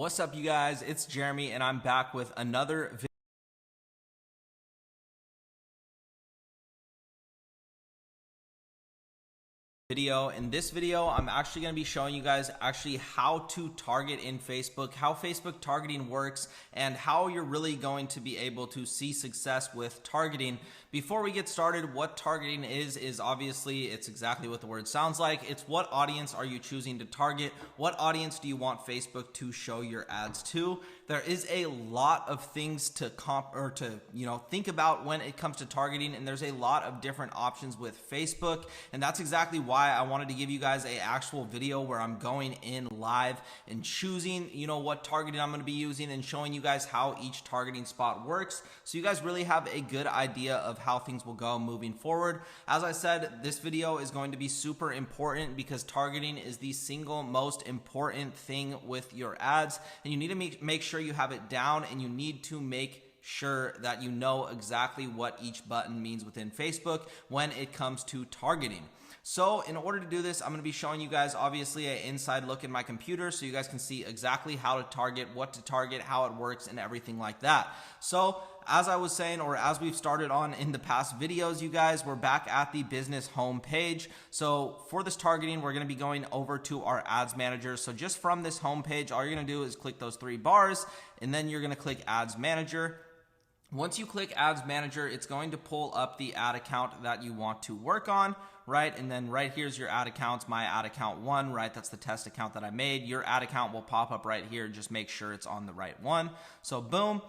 What's up, you guys? It's Jeremy, and I'm back with another video. In this video, I'm actually going to be showing you guys how to target in Facebook, how Facebook targeting works, and how you're really going to be able to see success with targeting. Before we get started, what targeting is obviously it's exactly what the word sounds like. It's what audience are you choosing to target? What audience do you want Facebook to show your ads to? There is a lot of things to think about when it comes to targeting, and there's a lot of different options with Facebook, and that's exactly why I wanted to give you guys a actual video where I'm going in live and choosing what targeting I'm going to be using and showing you guys how each targeting spot works, so you guys really have a good idea of how things will go moving forward. As I said, this video is going to be super important because targeting is the single most important thing with your ads, and you need to make sure you have it down, and you need to make sure that you know exactly what each button means within Facebook when it comes to targeting. So in order to do this, I'm going to be showing you guys obviously an inside look in my computer so you guys can see exactly how to target, what to target, how it works, and everything like that. So as I was saying, or as we've started on in the past videos, you guys, we're back at the business home page. So for this targeting, we're going to be going over to our ads manager. So just from this home page, all you're going to do is click those three bars, and then you're going to click ads manager. Once you click ads manager, it's going to pull up the ad account that you want to work on, right? And then right here's your ad accounts, my ad account 1, right? That's the test account that I made. Your ad account will pop up right here. Just make sure it's on the right one. So boom.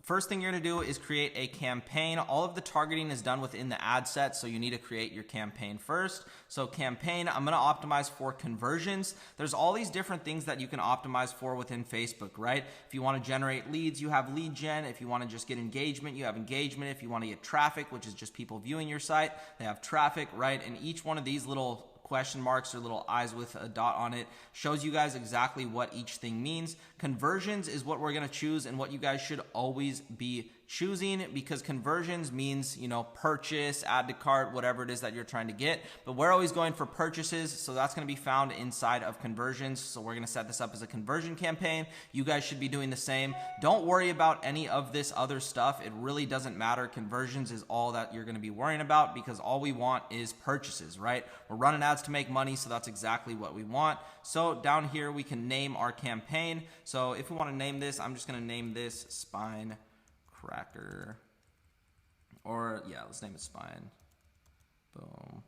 First thing you're going to do is create a campaign. All of the targeting is done within the ad set, so you need to create your campaign first. So campaign, I'm going to optimize for conversions. There's all these different things that you can optimize for within Facebook, right? If you want to generate leads, you have lead gen. If you want to just get engagement, you have engagement. If you want to get traffic, which is just people viewing your site, they have traffic, right? And each one of these little question marks or little eyes with a dot on it shows you guys exactly what each thing means. Conversions is what we're going to choose and what you guys should always be choosing, because conversions means purchase, add to cart, whatever it is that you're trying to get, but we're always going for purchases, so that's going to be found inside of conversions. So we're going to set this up as a conversion campaign. You guys should be doing the same. Don't worry about any of this other stuff. It really doesn't matter. Conversions is all that you're going to be worrying about, because all we want is purchases, right? We're running ads to make money, so that's exactly what we want. So down here we can name our campaign. So if we want to name this, I'm just going to name this Spine Cracker, or yeah, let's name it Spine. Boom.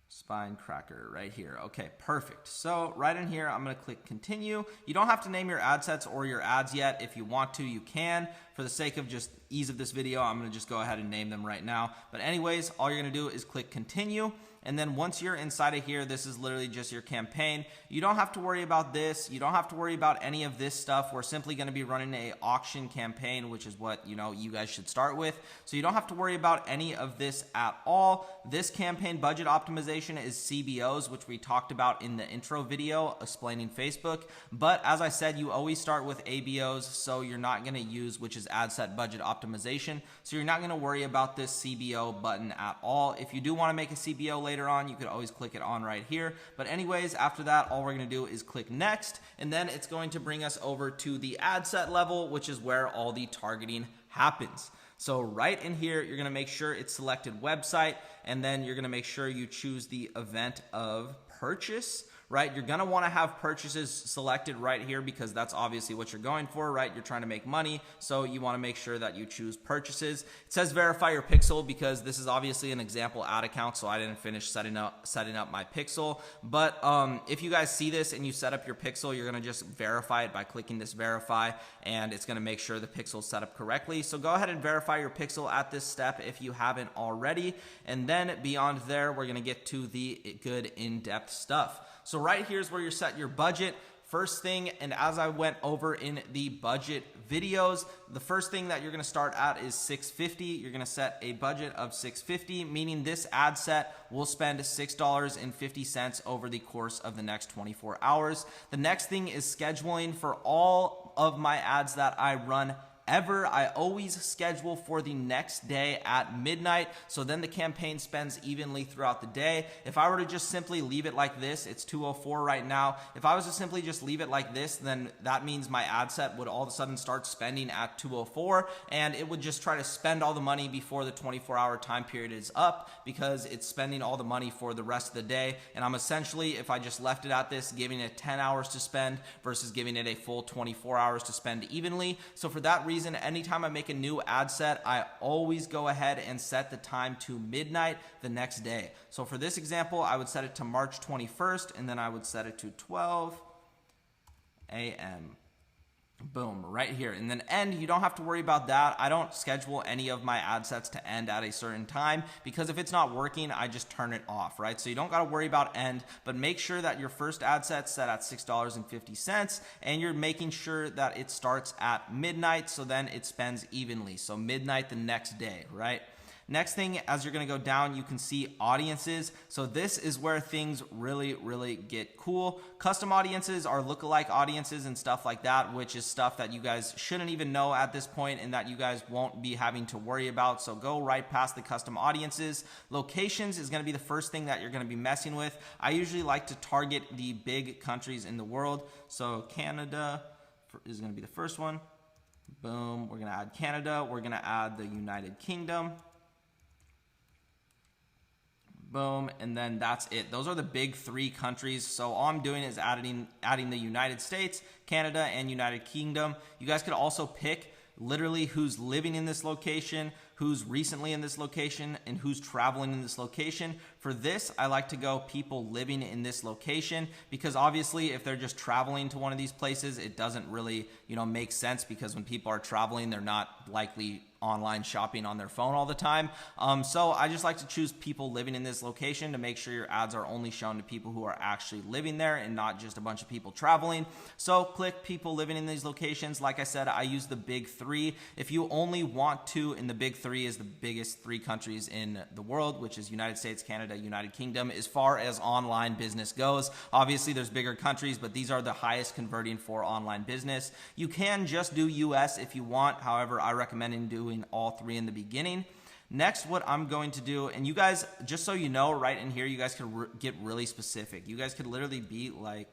Spine Cracker right here. Okay, perfect. So right in here, I'm going to click continue. You don't have to name your ad sets or your ads yet. If you want to, you can. For the sake of just ease of this video, I'm going to just go ahead and name them right now. But anyways, all you're going to do is click continue. And then once you're inside of here, this is literally just your campaign. You don't have to worry about this. You don't have to worry about any of this stuff. We're simply going to be running a auction campaign, which is what you guys should start with. So you don't have to worry about any of this at all. This campaign budget optimization is CBOs, which we talked about in the intro video explaining Facebook. But as I said, you always start with ABOs, so you're not going to use, which is ad set budget optimization. So you're not going to worry about this CBO button at all. If you do want to make a CBO later on, you could always click it on right here. But anyways, after that, all we're going to do is click next, and then it's going to bring us over to the ad set level, which is where all the targeting happens. So right in here, you're going to make sure it's selected website, and then you're going to make sure you choose the event of purchase, right? You're going to want to have purchases selected right here, because that's obviously what you're going for, right? You're trying to make money, so you want to make sure that you choose purchases. It says verify your pixel because this is obviously an example ad account, so I didn't finish setting up my pixel. But if you guys see this and you set up your pixel, you're going to just verify it by clicking this verify, and it's going to make sure the pixel is set up correctly. So go ahead and verify your pixel at this step if you haven't already, and then beyond there, we're going to get to the good in-depth stuff. So right here's where you set your budget. First thing, and as I went over in the budget videos, the first thing that you're going to start at is $6.50. You're going to set a budget of $6.50, meaning this ad set will spend $6.50 over the course of the next 24 hours. The next thing is scheduling for all of my ads that I run However, I always schedule for the next day at midnight, so then the campaign spends evenly throughout the day. If I were to just simply leave it like this, it's 2:04 right now. If I was to simply just leave it like this, then that means my ad set would all of a sudden start spending at 2:04, and it would just try to spend all the money before the 24-hour time period is up, because it's spending all the money for the rest of the day. And I'm essentially, if I just left it at this, giving it 10 hours to spend versus giving it a full 24 hours to spend evenly. So for that reason, anytime I make a new ad set, I always go ahead and set the time to midnight the next day. So for this example, I would set it to March 21st, and then I would set it to 12 a.m. Boom, right here. And then end, you don't have to worry about that. I don't schedule any of my ad sets to end at a certain time, because if it's not working, I just turn it off, right? So you don't got to worry about end, but make sure that your first ad set's set at $6.50, and you're making sure that it starts at midnight, so then it spends evenly. So midnight the next day, right? Next thing, as you're going to go down, you can see audiences. So this is where things really get cool. Custom audiences are lookalike audiences and stuff like that, which is stuff that you guys shouldn't even know at this point and that you guys won't be having to worry about. So go right past the custom audiences. Locations is going to be the first thing that you're going to be messing with. I usually like to target the big countries in the world. So Canada is going to be the first one. Boom. We're going to add Canada. We're going to add the United Kingdom. Boom, and then that's it. Those are the big three countries. So all I'm doing is adding the United States, Canada, and United Kingdom. You guys could also pick literally who's living in this location, who's recently in this location, and who's traveling in this location. For this, I like to go people living in this location, because obviously if they're just traveling to one of these places, it doesn't really, make sense, because when people are traveling, they're not likely online shopping on their phone all the time. So I just like to choose people living in this location to make sure your ads are only shown to people who are actually living there and not just a bunch of people traveling. So click people living in these locations. Like I said, I use the big three. If you only want to, in the big three is the biggest three countries in the world, which is United States, Canada, United Kingdom, as far as online business goes. Obviously there's bigger countries, but these are the highest converting for online business. You can just do US if you want. However, I recommend doing all three in the beginning. Next, what I'm going to do, and you guys, just so you know, right in here, you guys could get really specific. You guys could literally be like,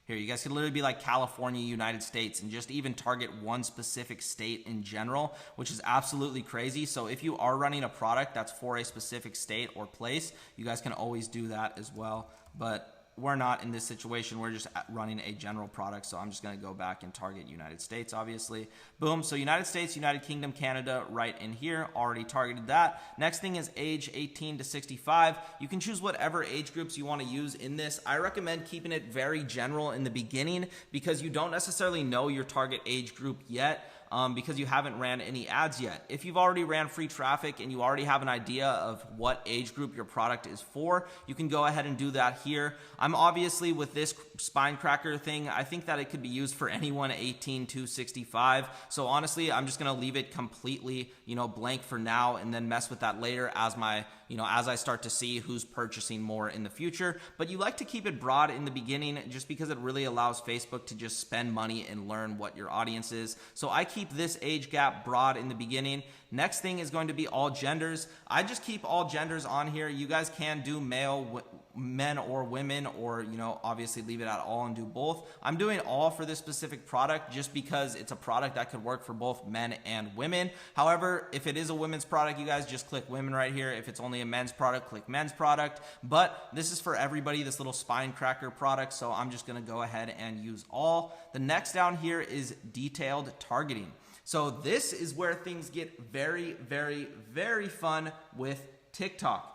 here, you guys could literally be like California, United States, and just even target one specific state in general, which is absolutely crazy. So if you are running a product that's for a specific state or place, you guys can always do that as well. But we're not in this situation. We're just running a general product. So I'm just going to go back and target United States, obviously. Boom. So United States, United Kingdom, Canada, right in here. Already targeted that. Next thing is age 18 to 65. You can choose whatever age groups you want to use in this. I recommend keeping it very general in the beginning, because you don't necessarily know your target age group yet. Because you haven't ran any ads yet. If you've already ran free traffic and you already have an idea of what age group your product is for, you can go ahead and do that here. I'm obviously, with this spine cracker thing, I think that it could be used for anyone 18 to 65. So honestly, I'm just going to leave it completely, blank for now, and then mess with that later as as I start to see who's purchasing more in the future. But you like to keep it broad in the beginning, just because it really allows Facebook to just spend money and learn what your audience is. So I keep this age gap broad in the beginning. Next thing is going to be all genders. I just keep all genders on here. You guys can do male, men or women, or obviously leave it at all and do both. I'm doing all for this specific product just because it's a product that could work for both men and women. However, if it is a women's product, you guys just click women right here. If it's only a men's product, click men's product. But this is for everybody, this little spine cracker product, so I'm just going to go ahead and use all. The next down here is detailed targeting. So this is where things get very fun with TikTok.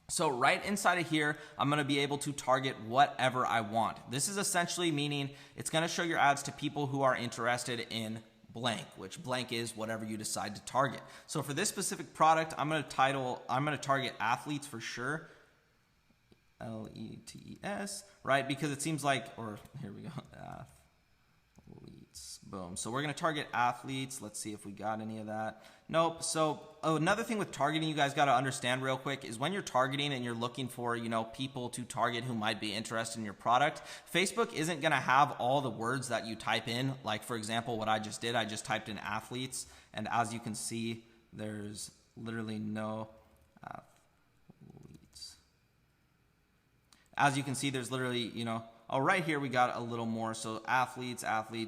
So right inside of here, I'm going to be able to target whatever I want. This is essentially meaning it's going to show your ads to people who are interested in blank, which blank is whatever you decide to target. So for this specific product, I'm going to target athletes for sure. LETES, right? Because it seems like, or here we go, athletes. Boom. So we're going to target athletes. Let's see if we got any of that. Nope. So another thing with targeting you guys got to understand real quick is when you're targeting and you're looking for, people to target who might be interested in your product, Facebook isn't going to have all the words that you type in. Like, for example, what I just did, I just typed in athletes. And as you can see, there's literally no athletes. As you can see, there's literally, right here we got a little more. So athletes,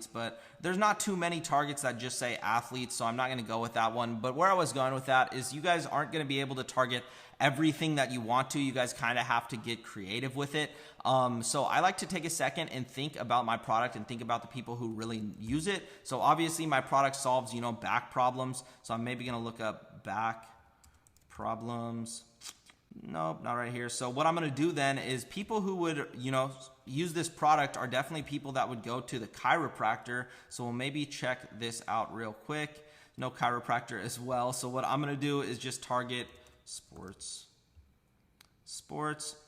but there's not too many targets that just say athletes. So I'm not going to go with that one. But where I was going with that is you guys aren't going to be able to target everything that you want to. You guys kind of have to get creative with it. So I like to take a second and think about my product and think about the people who really use it. So obviously my product solves, back problems. So I'm maybe going to look up back problems. Nope, not right here. So what I'm going to do then is people who would, use this product are definitely people that would go to the chiropractor. So we'll maybe check this out real quick. No chiropractor as well. So what I'm going to do is just target sports.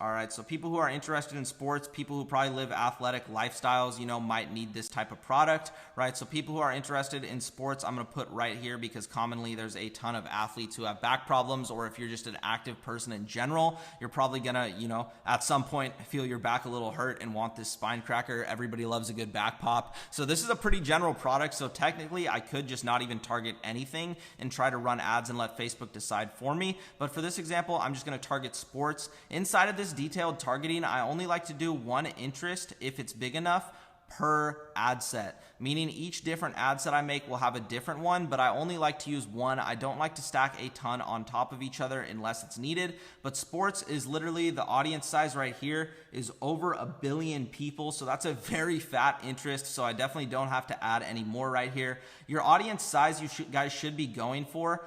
All right, so people who are interested in sports, people who probably live athletic lifestyles, might need this type of product, right? So people who are interested in sports, I'm going to put right here because commonly there's a ton of athletes who have back problems, or if you're just an active person in general, you're probably going to, at some point feel your back a little hurt and want this spine cracker. Everybody loves a good back pop. So this is a pretty general product. So technically I could just not even target anything and try to run ads and let Facebook decide for me. But for this example, I'm just going to target sports. Inside of this detailed targeting, I only like to do one interest if it's big enough per ad set, meaning each different ad set I make will have a different one, but I only like to use one. I don't like to stack a ton on top of each other unless it's needed. But sports is literally, the audience size right here is over 1 billion people. So that's a very fat interest. So I definitely don't have to add any more right here. Your audience size you guys should be going for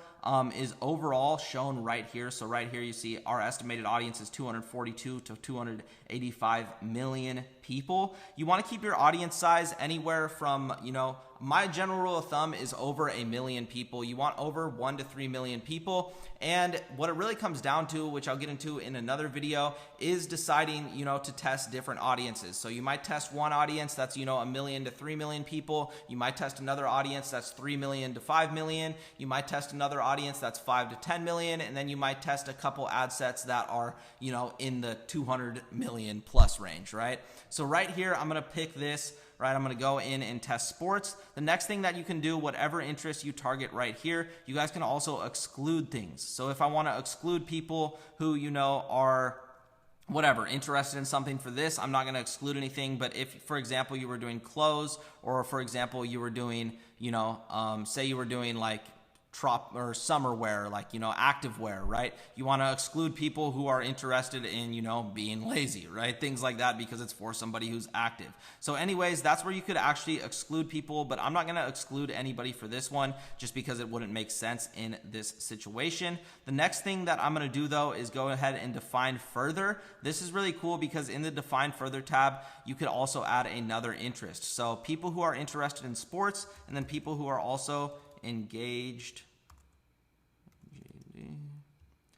is overall shown right here. So right here you see our estimated audience is 242 to 285 million people. You want to keep your audience size anywhere from, my general rule of thumb is over 1 million people. You want over 1 to 3 million people. And what it really comes down to, which I'll get into in another video, is deciding, to test different audiences. So you might test one audience that's, 1 million to 3 million people. You might test another audience that's 3 million to 5 million. You might test another audience that's 5 to 10 million. And then you might test a couple ad sets that are, in the 200 million plus range, right? So right here, I'm going to pick this. Right, I'm going to go in and test sports. The next thing that you can do, whatever interest you target right here, you guys can also exclude things. So if I want to exclude people who, are whatever, interested in something for this, I'm not going to exclude anything. But if, for example, you were doing clothes, or for example, you were doing, say you were doing like summer wear, like, active wear, right? You want to exclude people who are interested in, being lazy, right? Things like that, because it's for somebody who's active. So anyways, that's where you could actually exclude people, but I'm not going to exclude anybody for this one just because it wouldn't make sense in this situation. The next thing that I'm going to do though is go ahead and define further. This is really cool because in the define further tab, you could also add another interest. So people who are interested in sports, and then people who are also engaged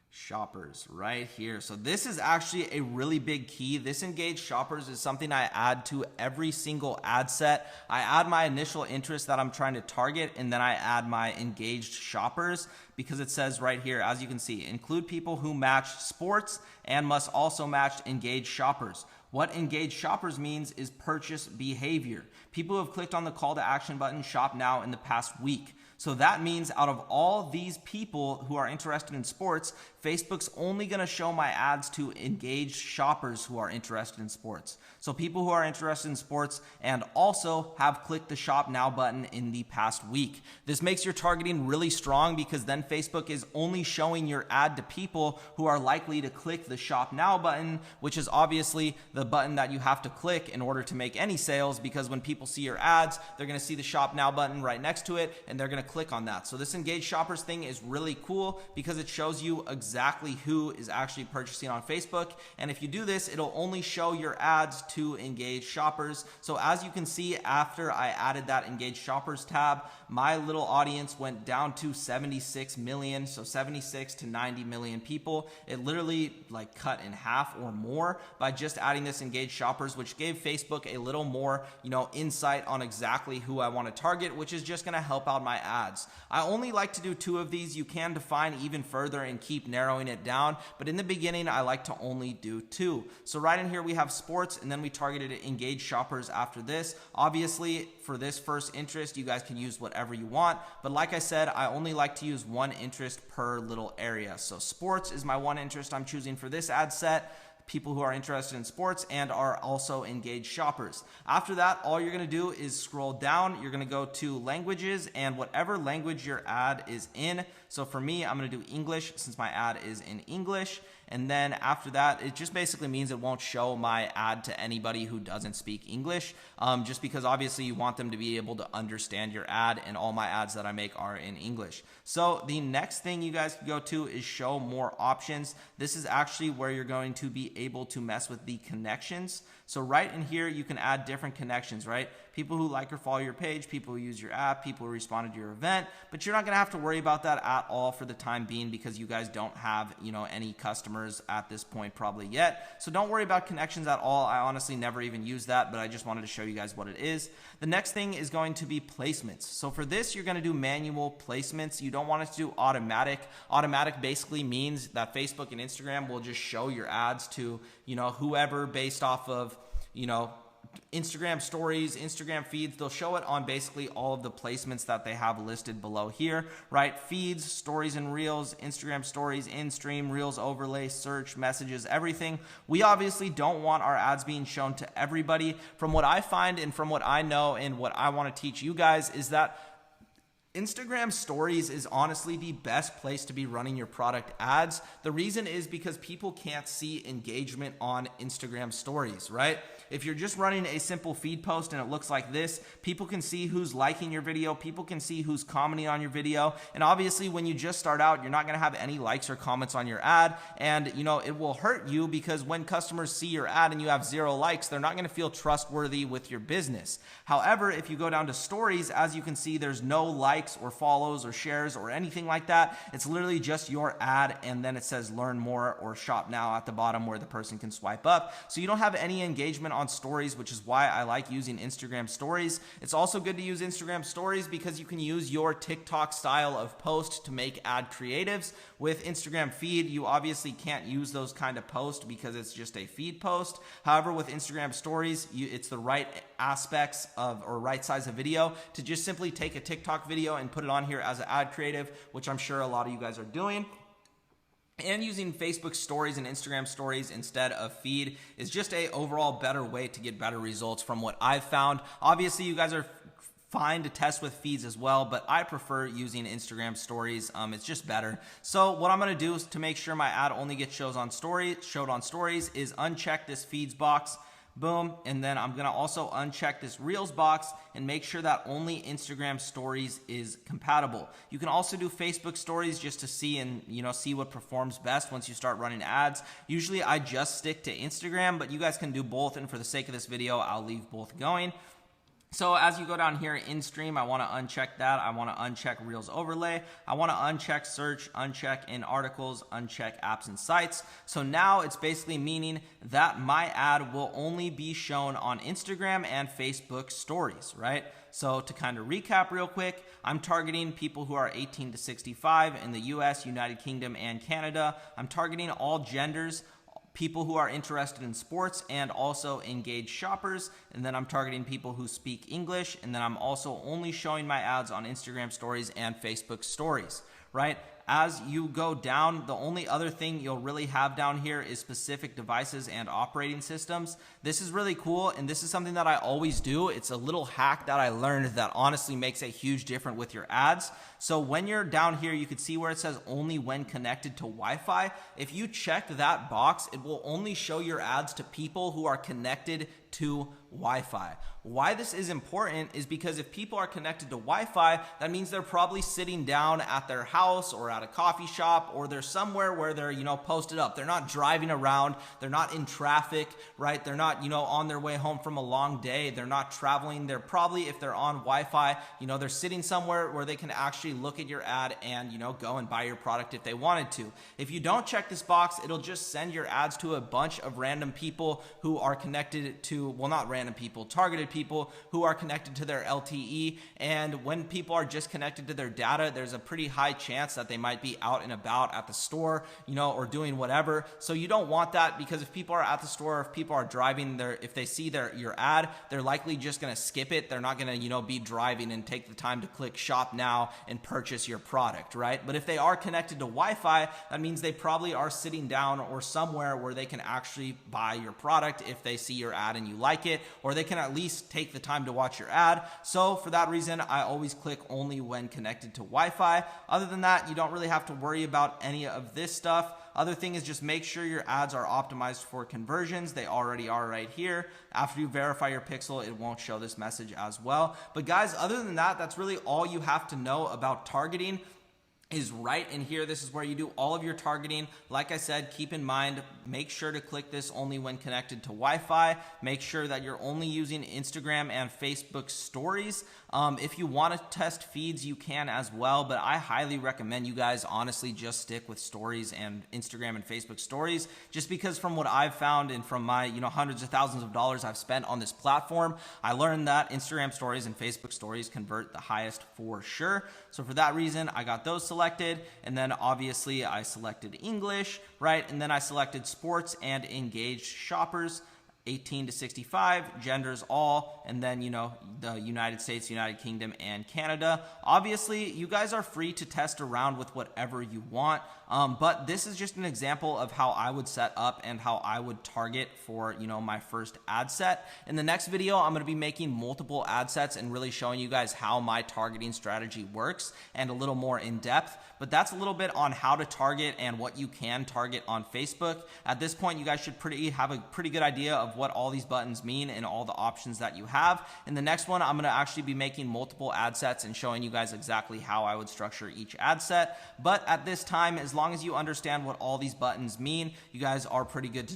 shoppers right here. So this is actually a really big key. This engaged shoppers is something I add to every single ad set. I add my initial interest that I'm trying to target, and then I add my engaged shoppers, because it says right here, as you can see, include people who match sports and must also match engaged shoppers. What engaged shoppers means is purchase behavior. People who have clicked on the call to action button, shop now, in the past week. So that means out of all these people who are interested in sports, Facebook's only going to show my ads to engaged shoppers who are interested in sports. So people who are interested in sports and also have clicked the shop now button in the past week. This makes your targeting really strong, because then Facebook is only showing your ad to people who are likely to click the shop now button, which is obviously the button that you have to click in order to make any sales, because when people see your ads, they're going to see the shop now button right next to it, and they're going to click on that. So this engaged shoppers thing is really cool because it shows you exactly exactly who is actually purchasing on Facebook. And if you do this, it'll only show your ads to engaged shoppers. So as you can see, after I added that engaged shoppers tab, my little audience went down to 76 million. So 76 to 90 million people. It literally like cut in half or more by just adding this engaged shoppers, which gave Facebook a little more, insight on exactly who I want to target, which is just going to help out my ads. I only like to do 2 of these. You can define even further and keep narrowing it down, but in the beginning, I like to only do 2. So right in here, we have sports, and then we targeted engaged shoppers after this. Obviously, for this first interest, you guys can use whatever you want, but like I said, I only like to use 1 interest per little area. So sports is my 1 interest I'm choosing for this ad set. People who are interested in sports and are also engaged shoppers. After that, all you're going to do is scroll down. You're going to go to languages and whatever language your ad is in. So for me, I'm going to do English since my ad is in English. And then after that, it just basically means it won't show my ad to anybody who doesn't speak English, just because obviously you want them to be able to understand your ad, and all my ads that I make are in English. So the next thing you guys can go to is show more options. This is actually where you're going to be able to mess with the connections. So right in here, you can add different connections, right? People who like or follow your page, people who use your app, people who responded to your event, but you're not going to have to worry about that at all for the time being because you guys don't have, any customers at this point probably yet. So don't worry about connections at all. I honestly never even use that, but I just wanted to show you guys what it is. The next thing is going to be placements. So for this, you're going to do manual placements. You don't want it to do automatic. Automatic basically means that Facebook and Instagram will just show your ads to, whoever based off of, Instagram stories, Instagram feeds. They'll show it on basically all of the placements that they have listed below here, right? Feeds, stories and reels, Instagram stories, in-stream, reels overlay, search, messages, everything. We obviously don't want our ads being shown to everybody. From what I find and from what I know and what I want to teach you guys is that Instagram stories is honestly the best place to be running your product ads. The reason is because people can't see engagement on Instagram stories, right? If you're just running a simple feed post and it looks like this, people can see who's liking your video, people can see who's commenting on your video, and obviously when you just start out, you're not going to have any likes or comments on your ad, and it will hurt you because when customers see your ad and you have 0 likes, they're not going to feel trustworthy with your business. However, if you go down to stories, as you can see, there's no likes or follows or shares or anything like that. It's literally just your ad, and then it says learn more or shop now at the bottom where the person can swipe up. So you don't have any engagement on stories, which is why I like using Instagram stories. It's also good to use Instagram stories because you can use your TikTok style of post to make ad creatives. With Instagram feed, you obviously can't use those kind of posts because it's just a feed post. However, with Instagram stories, it's the right aspects of or right size of video to just simply take a TikTok video and put it on here as an ad creative, which I'm sure a lot of you guys are doing. And using Facebook stories and Instagram stories instead of feed is just a overall better way to get better results from what I've found. Obviously, you guys are fine to test with feeds as well, but I prefer using Instagram stories. It's just better. So what I'm going to do is to make sure my ad only gets showed on stories is uncheck this feeds box. Boom. And then I'm going to also uncheck this Reels box and make sure that only Instagram stories is compatible. You can also do Facebook stories just to see and, see what performs best once you start running ads. Usually I just stick to Instagram, but you guys can do both. And for the sake of this video, I'll leave both going. So as you go down here in stream, I want to uncheck that. I want to uncheck Reels overlay. I want to uncheck search, uncheck in articles, uncheck apps and sites. So now it's basically meaning that my ad will only be shown on Instagram and Facebook stories, right? So to kind of recap real quick, I'm targeting people who are 18 to 65 in the US, United Kingdom, and Canada. I'm targeting all genders, people who are interested in sports, and also engaged shoppers. And then I'm targeting people who speak English. And then I'm also only showing my ads on Instagram stories and Facebook stories, right? As you go down, the only other thing you'll really have down here is specific devices and operating systems. This is really cool, and this is something that I always do. It's a little hack that I learned that honestly makes a huge difference with your ads. So when you're down here, you can see where it says only when connected to Wi-Fi. If you check that box, it will only show your ads to people who are connected to Wi-Fi. Why this is important is because if people are connected to Wi-Fi, that means they're probably sitting down at their house or at a coffee shop, or they're somewhere where they're, posted up. They're not driving around. They're not in traffic, right? They're not, on their way home from a long day. They're not traveling. They're probably, if they're on Wi-Fi, they're sitting somewhere where they can actually look at your ad and, go and buy your product if they wanted to. If you don't check this box, it'll just send your ads to a bunch of random people who are connected to, well, not random people, targeted people who are connected to their LTE. And when people are just connected to their data, there's a pretty high chance that they might be out and about at the store, or doing whatever. So you don't want that, because if people are at the store, if people are driving, if they see your ad, they're likely just going to skip it. They're not going to, be driving and take the time to click shop now and purchase your product, right? But if they are connected to Wi-Fi, that means they probably are sitting down or somewhere where they can actually buy your product if they see your ad and you like it, or they can at least take the time to watch your ad. So for that reason, I always click only when connected to Wi-Fi. Other than that, you don't really have to worry about any of this stuff. Other thing is just make sure your ads are optimized for conversions. They already are right here. After you verify your pixel, it won't show this message as well. But guys, other than that, that's really all you have to know about targeting. Is right in here. This is where you do all of your targeting. Like I said, keep in mind, make sure to click this only when connected to Wi-Fi. Make sure that you're only using Instagram and Facebook stories. If you want to test feeds, you can as well, but I highly recommend you guys honestly just stick with stories and Instagram and Facebook stories, just because from what I've found and from my hundreds of thousands of dollars I've spent on this platform, I learned that Instagram stories and Facebook stories convert the highest for sure. So for that reason, I got those selected, and then obviously I selected English, right? And then I selected sports and engaged shoppers. 18 to 65, genders all, and then, the United States, United Kingdom, and Canada. Obviously, you guys are free to test around with whatever you want, but this is just an example of how I would set up and how I would target for, my first ad set. In the next video, I'm going to be making multiple ad sets and really showing you guys how my targeting strategy works and a little more in depth, but that's a little bit on how to target and what you can target on Facebook. At this point, you guys should have a pretty good idea of what all these buttons mean and all the options that you have. In the next one, I'm going to actually be making multiple ad sets and showing you guys exactly how I would structure each ad set. But at this time, as long as you understand what all these buttons mean, you guys are pretty good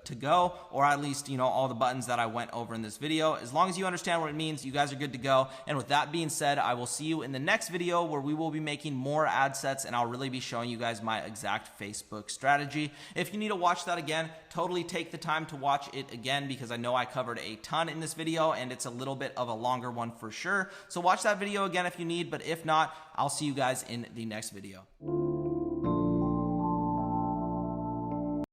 to go, or at least, all the buttons that I went over in this video. As long as you understand what it means, you guys are good to go. And with that being said, I will see you in the next video where we will be making more ad sets and I'll really be showing you guys my exact Facebook strategy. If you need to watch that again, totally take the time to watch it again, because I know I covered a ton in this video and it's a little bit of a longer one for sure. So watch that video again if you need, but if not, I'll see you guys in the next video.